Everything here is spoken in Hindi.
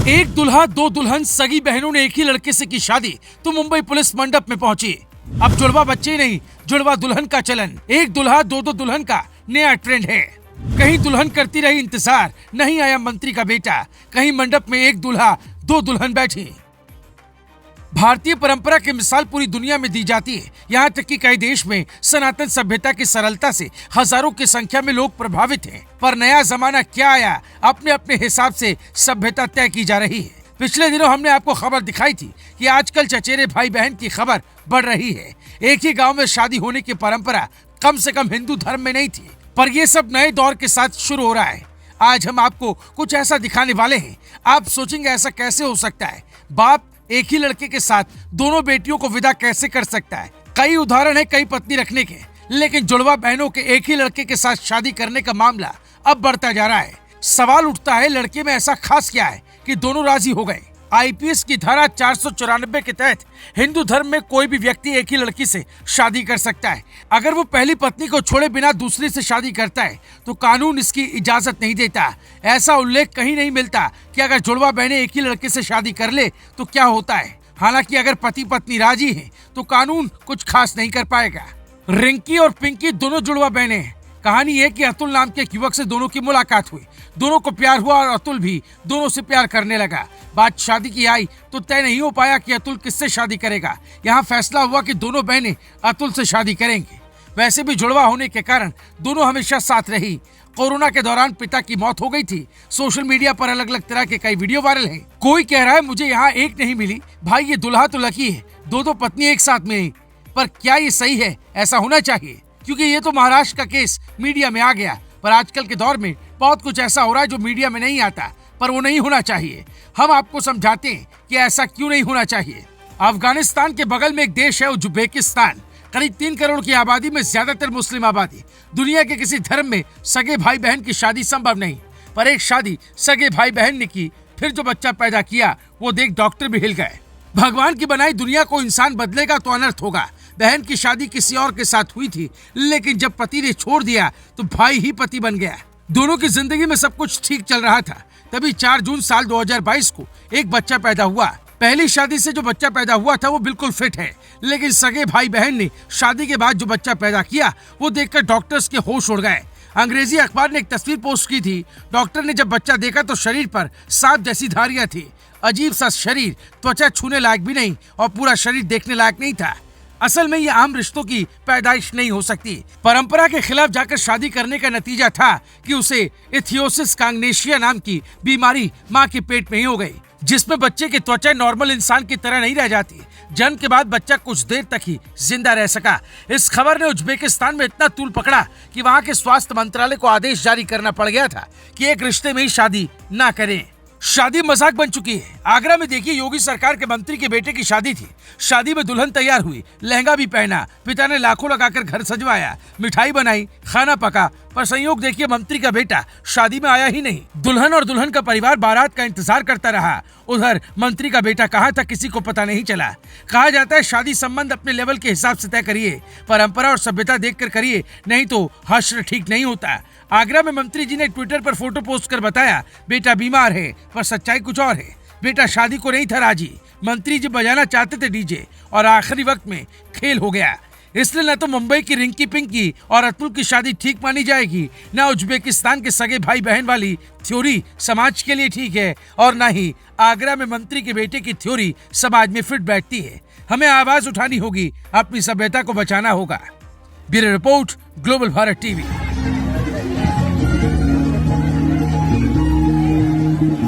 एक दुल्हा दो दुल्हन, सगी बहनों ने एक ही लड़के से की शादी तो मुंबई पुलिस मंडप में पहुंची। अब जुड़वा बच्चे नहीं, जुड़वा दुल्हन का चलन। एक दुल्हा दो दुल्हन का नया ट्रेंड है। कहीं दुल्हन करती रही इंतजार, नहीं आया मंत्री का बेटा। कहीं मंडप में एक दुल्हा दो दुल्हन बैठी। भारतीय परंपरा की मिसाल पूरी दुनिया में दी जाती है। यहाँ तक कि कई देश में सनातन सभ्यता की सरलता से हजारों की संख्या में लोग प्रभावित हैं। पर नया जमाना क्या आया, अपने अपने हिसाब से सभ्यता तय की जा रही है। पिछले दिनों हमने आपको खबर दिखाई थी कि आजकल चचेरे भाई बहन की खबर बढ़ रही है। एक ही गाँव में शादी होने की परंपरा कम से कम हिंदू धर्म में नहीं थी, पर ये सब नए दौर के साथ शुरू हो रहा है। आज हम आपको कुछ ऐसा दिखाने वाले हैं, आप सोचेंगे ऐसा कैसे हो सकता है। बाप एक ही लड़के के साथ दोनों बेटियों को विदा कैसे कर सकता है। कई उदाहरण है कई पत्नी रखने के, लेकिन जुड़वा बहनों के एक ही लड़के के साथ शादी करने का मामला अब बढ़ता जा रहा है। सवाल उठता है, लड़के में ऐसा खास क्या है कि दोनों राजी हो गए। आईपीसी की धारा 494 के तहत हिंदू धर्म में कोई भी व्यक्ति एक ही लड़की से शादी कर सकता है। अगर वो पहली पत्नी को छोड़े बिना दूसरी से शादी करता है तो कानून इसकी इजाजत नहीं देता। ऐसा उल्लेख कहीं नहीं मिलता कि अगर जुड़वा बहनें एक ही लड़के से शादी कर ले तो क्या होता है। हालांकि अगर पति पत्नी राजी हैं तो कानून कुछ खास नहीं कर पाएगा। रिंकी और पिंकी दोनों जुड़वा बहनें हैं। कहानी ये कि अतुल नाम के युवक से दोनों की मुलाकात हुई, दोनों को प्यार हुआ और अतुल भी दोनों से प्यार करने लगा। बात शादी की आई तो तय नहीं हो पाया कि अतुल किससे शादी करेगा। यहाँ फैसला हुआ कि दोनों बहनें अतुल से शादी करेंगी। वैसे भी जुड़वा होने के कारण दोनों हमेशा साथ रही। कोरोना के दौरान पिता की मौत हो गई थी। सोशल मीडिया पर अलग अलग तरह के कई वीडियो वायरल हैं। कोई कह रहा है मुझे यहाँ एक नहीं मिली। भाई ये दुल्हा तो लकी है, दो पत्नी एक साथ मिली। पर क्या ये सही है? ऐसा होना चाहिए, क्योंकि ये तो महाराष्ट्र का केस मीडिया में आ गया। पर आजकल के दौर में बहुत कुछ ऐसा हो रहा है जो मीडिया में नहीं आता, पर वो नहीं होना चाहिए। हम आपको समझाते हैं कि ऐसा क्यों नहीं होना चाहिए। अफगानिस्तान के बगल में एक देश है उज्बेकिस्तान। करीब 3 करोड़ की आबादी में ज्यादातर मुस्लिम आबादी। दुनिया के किसी धर्म में सगे भाई बहन की शादी संभव नहीं, पर एक शादी सगे भाई बहन ने की। फिर जो बच्चा पैदा किया वो देख डॉक्टर भी हिल गए। भगवान की बनाई दुनिया को इंसान बदलेगा तो अनर्थ होगा। बहन की शादी किसी और के साथ हुई थी, लेकिन जब पति ने छोड़ दिया तो भाई ही पति बन गया। दोनों की जिंदगी में सब कुछ ठीक चल रहा था, तभी 4 जून साल 2022 को एक बच्चा पैदा हुआ। पहली शादी से जो बच्चा पैदा हुआ था वो बिल्कुल फिट है, लेकिन सगे भाई बहन ने शादी के बाद जो बच्चा पैदा किया वो देखकर डॉक्टर्स के होश उड़ गए। अंग्रेजी अखबार ने एक तस्वीर पोस्ट की थी। डॉक्टर ने जब बच्चा देखा तो शरीर पर सांप जैसी धारियां थी। अजीब सा शरीर, त्वचा छूने लायक भी नहीं और पूरा शरीर देखने लायक नहीं था। असल में ये आम रिश्तों की पैदाइश नहीं हो सकती। परंपरा के खिलाफ जाकर शादी करने का नतीजा था कि उसे इथियोसिस कांग्नेशिया नाम की बीमारी माँ के पेट में ही हो गई, जिसमें बच्चे की त्वचा नॉर्मल इंसान की तरह नहीं रह जाती। जन्म के बाद बच्चा कुछ देर तक ही जिंदा रह सका। इस खबर ने उज्बेकिस्तान में इतना तूल पकड़ा कि वहाँ के स्वास्थ्य मंत्रालय को आदेश जारी करना पड़ गया था कि एक रिश्ते में ही शादी न करें। शादी मजाक बन चुकी है। आगरा में देखिए, योगी सरकार के मंत्री के बेटे की शादी थी। शादी में दुल्हन तैयार हुई, लहंगा भी पहना, पिता ने लाखों लगाकर घर सजवाया, मिठाई बनाई, खाना पका, पर संयोग देखिए मंत्री का बेटा शादी में आया ही नहीं। दुल्हन और दुल्हन का परिवार बारात का इंतजार करता रहा। उधर मंत्री का बेटा कहाँ था किसी को पता नहीं चला। कहा जाता है शादी संबंध अपने लेवल के हिसाब से तय करिए, परंपरा और सभ्यता देखकर करिए, नहीं तो हश्र ठीक नहीं होता। आगरा में मंत्री जी ने ट्विटर पर फोटो पोस्ट कर बताया बेटा बीमार है, पर सच्चाई कुछ और है। बेटा शादी को नहीं था राजी। मंत्री जी बजाना चाहते थे डीजे और आखिरी वक्त में खेल हो गया। इसलिए न तो मुंबई की रिंकी पिंकी और अतुल की शादी ठीक मानी जाएगी, न उज्बेकिस्तान के सगे भाई बहन वाली थ्योरी समाज के लिए ठीक है, और न ही आगरा में मंत्री के बेटे की थ्योरी समाज में फिट बैठती है। हमें आवाज उठानी होगी, अपनी सभ्यता को बचाना होगा। Bureau report, global Bharat TV.